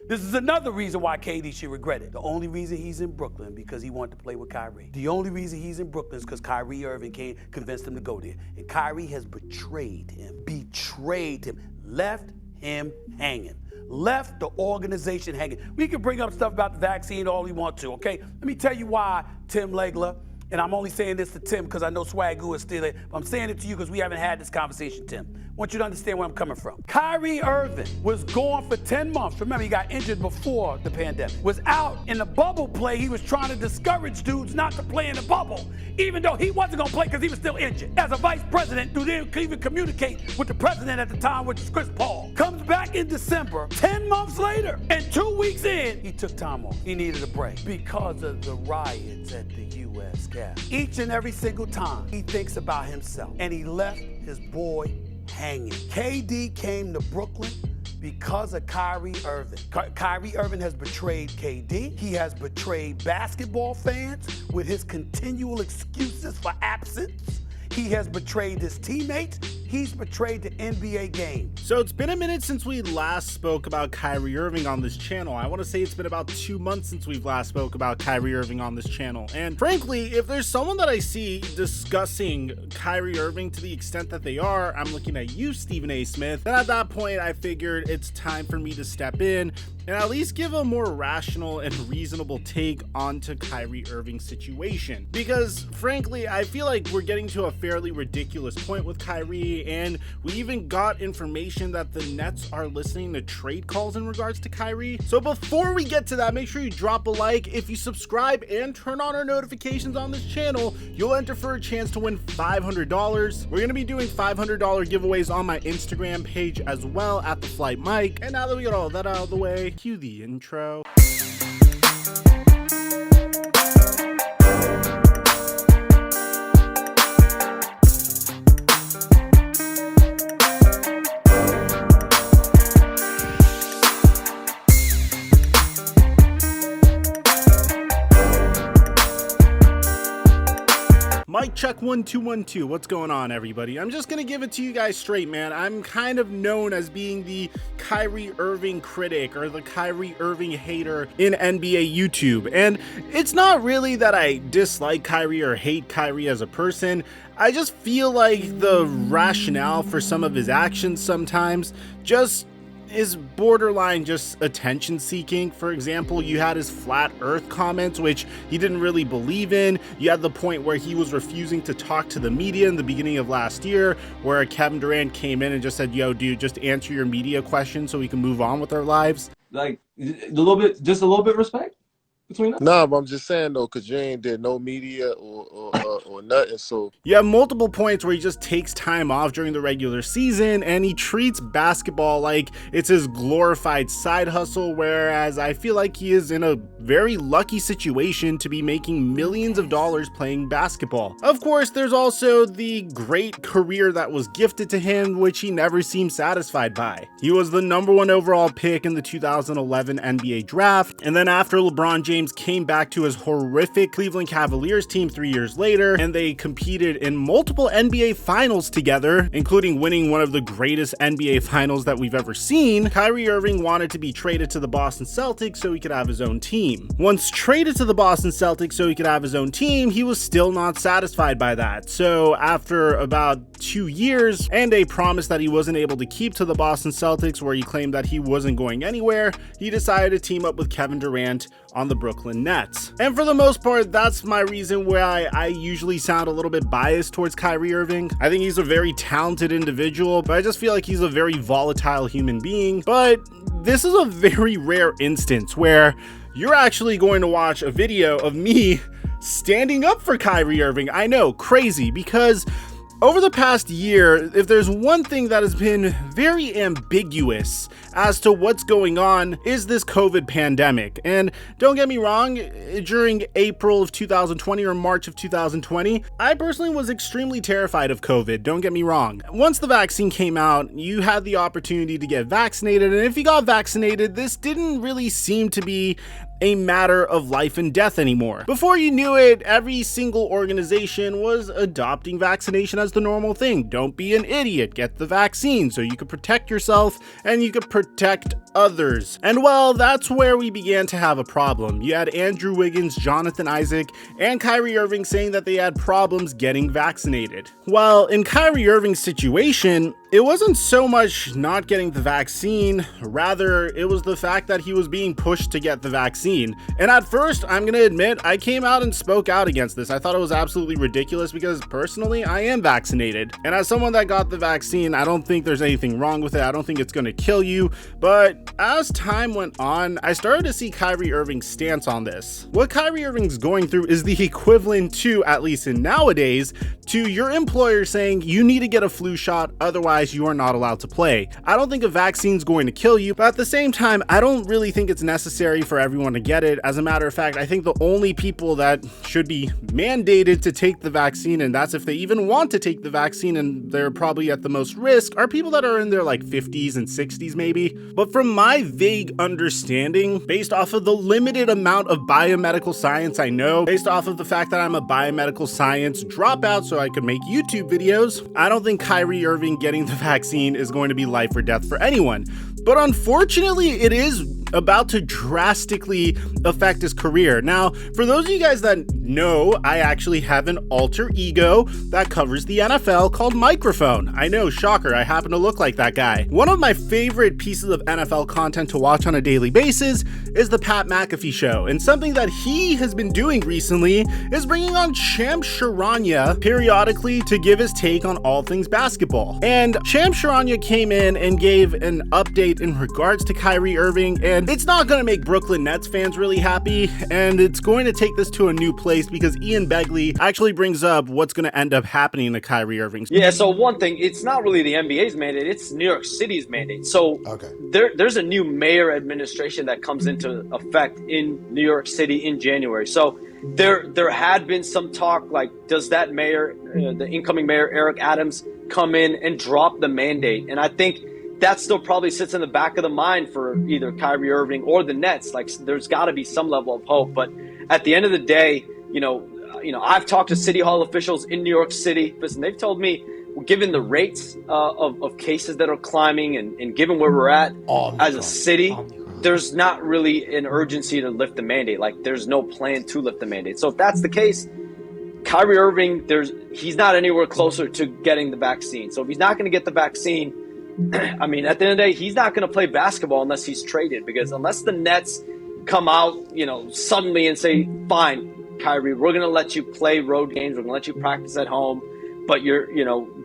This is another reason why KD should regret it. The only reason he's in Brooklyn because he wanted to play with Kyrie. The only reason he's in Brooklyn is because Kyrie Irving convinced him to go there. And Kyrie has betrayed him, left him hanging. Left the organization hanging. We can bring up stuff about the vaccine all we want to, okay? Let me tell you why, Tim Legler, and I'm only saying this to Tim because I know Swagoo is still there, but I'm saying it to you because we haven't had this conversation, Tim. I want you to understand where I'm coming from. Kyrie Irving was gone for 10 months. Remember, he got injured before the pandemic. Was out in the bubble play. He was trying to discourage dudes not to play in the bubble, even though he wasn't going to play because he was still injured. As a vice president, who didn't even communicate with the president at the time, which was Chris Paul, comes back in December, 10 months later, and 2 weeks in, he took time off. He needed a break because of the riots at the U.S. Capitol. Each and every single time, he thinks about himself, and he left his boy hanging. KD came to Brooklyn because of Kyrie Irving. Kyrie Irving has betrayed KD. He has betrayed basketball fans with his continual excuses for absence. He has betrayed his teammates. He's betrayed the NBA game. So it's been a minute since we last spoke about Kyrie Irving on this channel. I want to say it's been about 2 months since we've last spoke about Kyrie Irving on this channel. And frankly, if there's someone that I see discussing Kyrie Irving to the extent that they are, I'm looking at you, Stephen A. Smith. And at that point, I figured it's time for me to step in and at least give a more rational and reasonable take onto Kyrie Irving's situation. Because frankly, I feel like we're getting to a fairly ridiculous point with Kyrie, and we even got information that the Nets are listening to trade calls in regards to Kyrie. So before we get to that, make sure you drop a like. If you subscribe and turn on our notifications on this channel, you'll enter for a chance to win $500. We're gonna be doing $500 giveaways on my Instagram page as well at TheFlightMike. And now that we got all that out of the way, cue the intro. Mic check 1 2 1 2. What's going on, everybody? I'm just gonna give it to you guys straight, man. I'm kind of known as being the Kyrie Irving critic or the Kyrie Irving hater in NBA YouTube. And it's not really that I dislike Kyrie or hate Kyrie as a person. I just feel like the rationale for some of his actions sometimes just is borderline just attention seeking. For example, you had his flat earth comments, which he didn't really believe in. You had the point where he was refusing to talk to the media in the beginning of last year, where Kevin Durant came in and just said, yo dude, just answer your media questions so we can move on with our lives. Like just a little bit respect between us. Nah, but I'm just saying though, cause you ain't did no media or nothing. So you have multiple points where he just takes time off during the regular season and he treats basketball like it's his glorified side hustle, whereas I feel like he is in a very lucky situation to be making millions of dollars playing basketball. Of course, there's also the great career that was gifted to him, which he never seemed satisfied by. He was the #1 overall pick in the 2011 NBA draft, and then after LeBron James came back to his horrific Cleveland Cavaliers team 3 years later, and they competed in multiple NBA finals together, including winning one of the greatest NBA finals that we've ever seen, Kyrie Irving wanted to be traded to the Boston Celtics so he could have his own team. Once traded to the Boston Celtics so he could have his own team, he was still not satisfied by that. So after about 2 years and a promise that he wasn't able to keep to the Boston Celtics, where he claimed that he wasn't going anywhere, he decided to team up with Kevin Durant on the Brooklyn Nets. And for the most part, that's my reason why I usually sound a little bit biased towards Kyrie Irving. I think he's a very talented individual, but I just feel like he's a very volatile human being. But this is a very rare instance where you're actually going to watch a video of me standing up for Kyrie Irving. I know, crazy, because over the past year, if there's one thing that has been very ambiguous as to what's going on, is this COVID pandemic. And don't get me wrong, during April of 2020 or March of 2020, I personally was extremely terrified of COVID, don't get me wrong. Once the vaccine came out, you had the opportunity to get vaccinated, and if you got vaccinated, this didn't really seem to be a matter of life and death anymore. Before you knew it, every single organization was adopting vaccination as the normal thing. Don't be an idiot, get the vaccine so you could protect yourself and you could protect others. And well, that's where we began to have a problem. You had Andrew Wiggins, Jonathan Isaac, and Kyrie Irving saying that they had problems getting vaccinated. Well, in Kyrie Irving's situation, it wasn't so much not getting the vaccine, rather it was the fact that he was being pushed to get the vaccine. And at first, I'm gonna admit, I came out and spoke out against this. I thought it was absolutely ridiculous because personally, I am vaccinated. And as someone that got the vaccine, I don't think there's anything wrong with it. I don't think it's gonna kill you. But as time went on, I started to see Kyrie Irving's stance on this. What Kyrie Irving's going through is the equivalent to, at least in nowadays, to your employer saying you need to get a flu shot, otherwise you are not allowed to play. I don't think a vaccine's going to kill you, but at the same time, I don't really think it's necessary for everyone to get it. As a matter of fact, I think the only people that should be mandated to take the vaccine, and that's if they even want to take the vaccine and they're probably at the most risk, are people that are in their like 50s and 60s maybe. But from my vague understanding, based off of the limited amount of biomedical science I know, based off of the fact that I'm a biomedical science dropout so I could make YouTube videos, I don't think Kyrie Irving getting the vaccine is going to be life or death for anyone. But unfortunately, it is about to drastically affect his career. Now, for those of you guys that know, I actually have an alter ego that covers the NFL called Microphone. I know, shocker, I happen to look like that guy. One of my favorite pieces of NFL content to watch on a daily basis is the Pat McAfee show, and something that he has been doing recently is bringing on Shams Charania periodically to give his take on all things basketball. And Shams Charania came in and gave an update in regards to Kyrie Irving, and it's not going to make Brooklyn Nets fans really happy, and it's going to take this to a new place because Ian Begley actually brings up what's going to end up happening to Kyrie Irving. Yeah, so one thing, it's not really the NBA's mandate, it's New York City's mandate. So there's a new mayor administration that comes into effect in New York City in January. So there had been some talk, like, does that mayor, the incoming mayor, Eric Adams, come in and drop the mandate? And I think that still probably sits in the back of the mind for either Kyrie Irving or the Nets. Like, there's got to be some level of hope. But at the end of the day, I've talked to City Hall officials in New York City. Listen, they've told me, given the rates of cases that are climbing and given where we're at as a city, there's not really an urgency to lift the mandate. Like, there's no plan to lift the mandate. So if that's the case, Kyrie Irving, he's not anywhere closer to getting the vaccine. So if he's not going to get the vaccine, I mean, at the end of the day, he's not going to play basketball unless he's traded, because unless the Nets come out, suddenly and say, fine, Kyrie, we're going to let you play road games. We're going to let you practice at home, but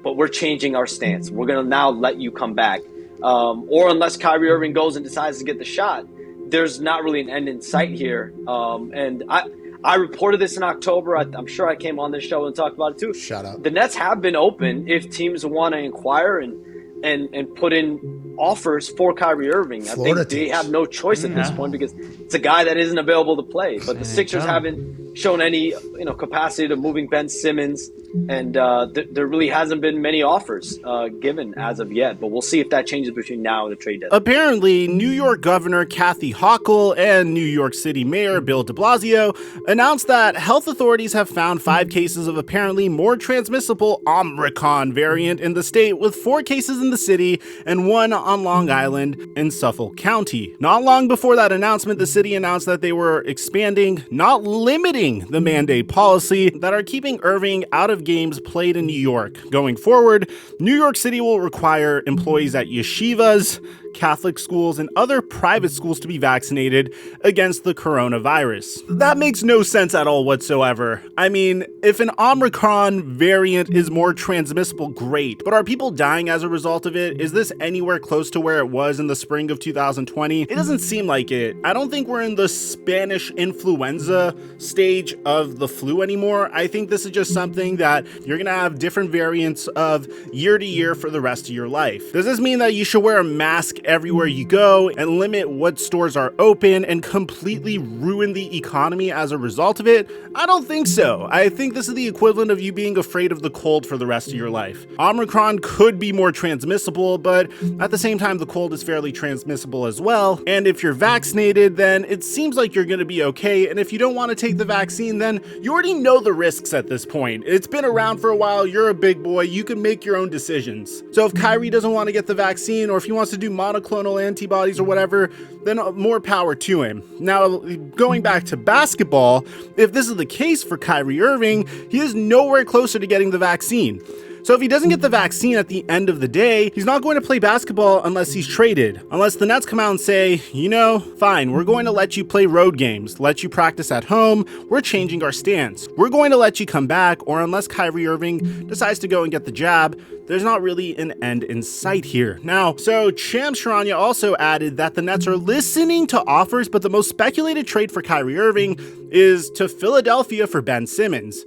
but we're changing our stance. We're going to now let you come back. Or unless Kyrie Irving goes and decides to get the shot, there's not really an end in sight here. And I reported this in October. I'm sure I came on this show and talked about it too. Shout out. The Nets have been open if teams want to inquire and put in offers for Kyrie Irving. Florida I think they have no choice at this point because it's a guy that isn't available to play. But the Sixers haven't shown any capacity to moving Ben Simmons, and there really hasn't been many offers given as of yet. But we'll see if that changes between now and the trade deadline. Apparently, New York Governor Kathy Hochul and New York City Mayor Bill de Blasio announced that health authorities have found 5 cases of apparently more transmissible Omicron variant in the state, with 4 cases in the city and 1 on Long Island in Suffolk County. Not long before that announcement, the city announced that they were expanding, not limiting, the mandate policy that are keeping Irving out of games played in New York. Going forward, New York City will require employees at yeshivas, Catholic schools, and other private schools to be vaccinated against the coronavirus. That makes no sense at all whatsoever. I mean, if an Omicron variant is more transmissible, great, but are people dying as a result of it? Is this anywhere close to where it was in the spring of 2020? It doesn't seem like it. I don't think we're in the Spanish influenza stage of the flu anymore. I think this is just something that you're gonna have different variants of year to year for the rest of your life. Does this mean that you should wear a mask everywhere you go and limit what stores are open and completely ruin the economy as a result of it? I don't think so. I think this is the equivalent of you being afraid of the cold for the rest of your life. Omicron could be more transmissible, but at the same time, the cold is fairly transmissible as well. And if you're vaccinated, then it seems like you're going to be okay. And if you don't want to take the vaccine, then you already know the risks at this point. It's been around for a while. You're a big boy. You can make your own decisions. So if Kyrie doesn't want to get the vaccine, or if he wants to do monoclonal antibodies or whatever, then more power to him. Now, going back to basketball, if this is the case for Kyrie Irving, he is nowhere closer to getting the vaccine. So if he doesn't get the vaccine at the end of the day, he's not going to play basketball unless he's traded. Unless the Nets come out and say, you know, fine, we're going to let you play road games, let you practice at home, we're changing our stance. We're going to let you come back, or unless Kyrie Irving decides to go and get the jab, there's not really an end in sight here. Now, so Cham Sharania also added that the Nets are listening to offers, but the most speculated trade for Kyrie Irving is to Philadelphia for Ben Simmons.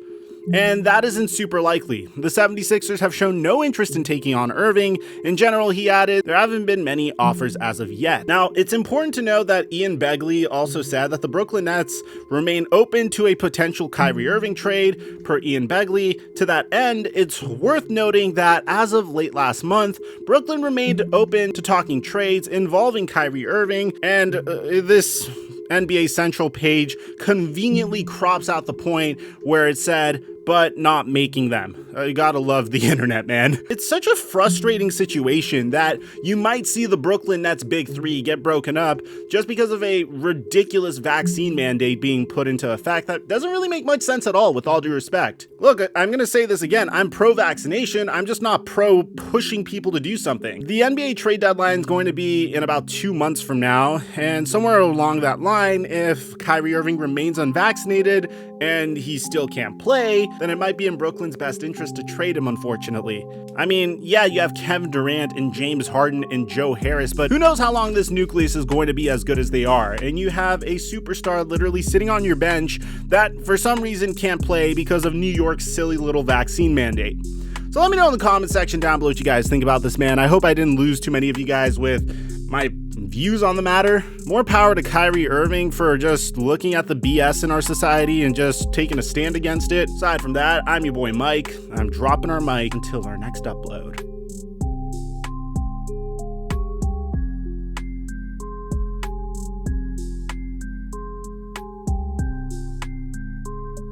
And that isn't super likely. The 76ers have shown no interest in taking on Irving. In general, he added, there haven't been many offers as of yet. Now, it's important to know that Ian Begley also said that the Brooklyn Nets remain open to a potential Kyrie Irving trade, per Ian Begley. To that end, it's worth noting that as of late last month, Brooklyn remained open to talking trades involving Kyrie Irving, and this NBA Central page conveniently crops out the point where it said, but not making them. You gotta love the internet, man. It's such a frustrating situation that you might see the Brooklyn Nets big three get broken up just because of a ridiculous vaccine mandate being put into effect that doesn't really make much sense at all, with all due respect. Look, I'm gonna say this again, I'm pro-vaccination, I'm just not pro-pushing people to do something. The NBA trade deadline is going to be in about 2 months from now, and somewhere along that line, if Kyrie Irving remains unvaccinated and he still can't play, then it might be in Brooklyn's best interest to trade him, unfortunately. I mean, yeah, you have Kevin Durant and James Harden and Joe Harris, but who knows how long this nucleus is going to be as good as they are. And you have a superstar literally sitting on your bench that for some reason can't play because of New York's silly little vaccine mandate. So let me know in the comment section down below what you guys think about this, man. I hope I didn't lose too many of you guys with my views on the matter. More power to Kyrie Irving for just looking at the BS in our society and just taking a stand against it. Aside from that, I'm your boy Mike. I'm dropping our mic until our next upload.